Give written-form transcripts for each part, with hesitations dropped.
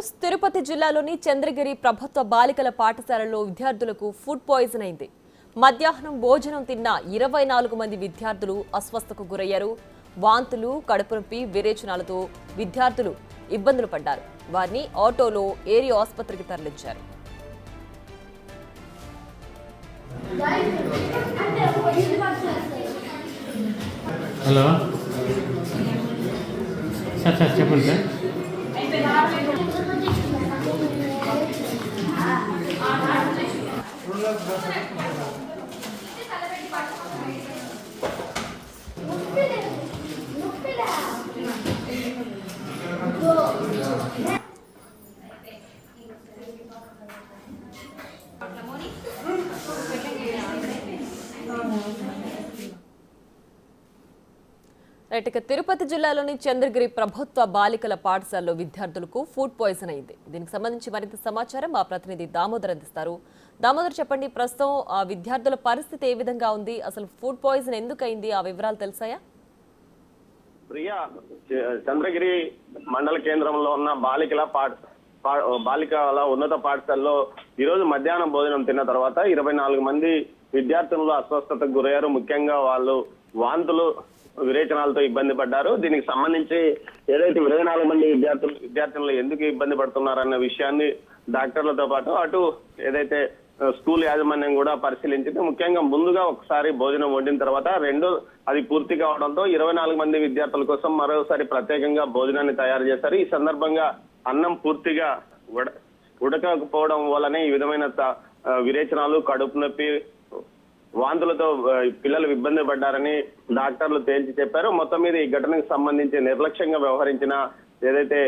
News. Tirupati జిల్లాలోని చంద్రగిరి ప్రభుత్వ బాలికల పాఠశాలలో విద్యార్థులకు ఫుడ్ పాయిజన్ అయింది. మధ్యాహ్నం భోజనం తిన్న 24 మంది విద్యార్థులు అస్వస్థతకు గురయ్యారు. వాంతులు, కడుపు నొప్పి, విరేచనాలతో విద్యార్థులు ఇబ్బందులు పడ్డారు. వారిని ఆటోలో ఏరియా ఆసుపత్రికి తరలించారు. హలో సార్ చెప్పండి సార్. ఇక తిరుపతి జిల్లాలోని చంద్రగిరి ప్రభుత్వ బాలికల పాఠశాలలో విద్యార్థులకు ఫుడ్ పాయిజన్ అయింది. దీనికి సంబంధించి మరింత సమాచారం మా ప్రతినిధి దామోదర్ అందిస్తారు. దామోదర్, చెప్పండి, ప్రస్తుతం ఆ విద్యార్థుల పరిస్థితి ఏ విధంగా ఉంది? అసలు ఫుడ్ పాయిజన్ ఎందుకు అయింది? ఆ వివరాలు తెలుసాయా? ప్రియా, చంద్రగిరి మండల కేంద్రంలో ఉన్న బాలికల ఉన్నత పాఠశాలలో ఈరోజు మధ్యాహ్నం భోజనం తిన్న తర్వాత 24 మంది విద్యార్థులు అస్వస్థతకు గురయ్యారు. ముఖ్యంగా వాళ్ళు వాంతులు, విరేచనాలతో ఇబ్బంది పడ్డారు. దీనికి సంబంధించి ఏదైతే 24 మంది విద్యార్థులు ఎందుకు ఇబ్బంది పడుతున్నారన్న విషయాన్ని డాక్టర్లతో పాటు అటు ఏదైతే స్కూల్ యాజమాన్యం కూడా పరిశీలించింది. ముఖ్యంగా ముందుగా ఒకసారి భోజనం వండిన తర్వాత అది పూర్తి కావడంతో 24 మంది విద్యార్థుల కోసం మరోసారి ప్రత్యేకంగా భోజనాన్ని తయారు చేశారు. ఈ సందర్భంగా అన్నం పూర్తిగా ఉడకకపోవడం వల్లనే ఈ విధమైన విరేచనాలు, కడుపు నొప్పి, వాంతులతో పిల్లలు ఇబ్బంది పడ్డారని డాక్టర్లు తేల్చి చెప్పారు. మొత్తం మీద ఈ ఘటనకు సంబంధించి నిర్లక్ష్యంగా వ్యవహరించిన ఏదైతే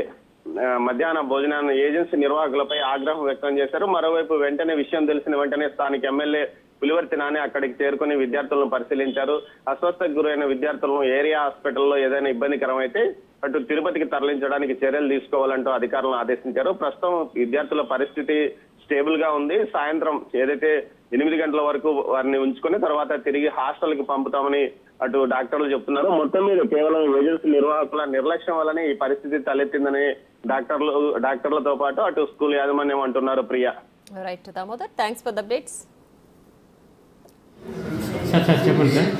మధ్యాహ్న భోజనాన్ని ఏజెన్సీ నిర్వాహకులపై ఆగ్రహం వ్యక్తం చేశారు. మరోవైపు వెంటనే విషయం తెలిసిన వెంటనే స్థానిక ఎమ్మెల్యే పులివర్తి నాని అక్కడికి చేరుకుని విద్యార్థులను పరిశీలించారు. అస్వస్థతకు గురైన విద్యార్థులను ఏరియా హాస్పిటల్లో ఏదైనా ఇబ్బందికరమైతే అటు తిరుపతికి తరలించడానికి చర్యలు తీసుకోవాలంటూ అధికారులను ఆదేశించారు. ప్రస్తుతం విద్యార్థుల పరిస్థితి స్టేబుల్ గా ఉంది. సాయంత్రం ఏదైతే 8 గంటల వరకు వారిని ఉంచుకుని తర్వాత తిరిగి హాస్టల్ కి పంపుతామని అటు డాక్టర్లు చెప్తున్నారు. మొత్తం మీద కేవలం ఏజెన్సీ నిర్వాహకుల నిర్లక్ష్యం వల్లనే ఈ పరిస్థితి తలెత్తిందని డాక్టర్లతో పాటు అటు స్కూల్ యాజమాన్యం అంటున్నారు. Priya, right Damodar, thanks for the updates. Sir చెప్పండి సార్.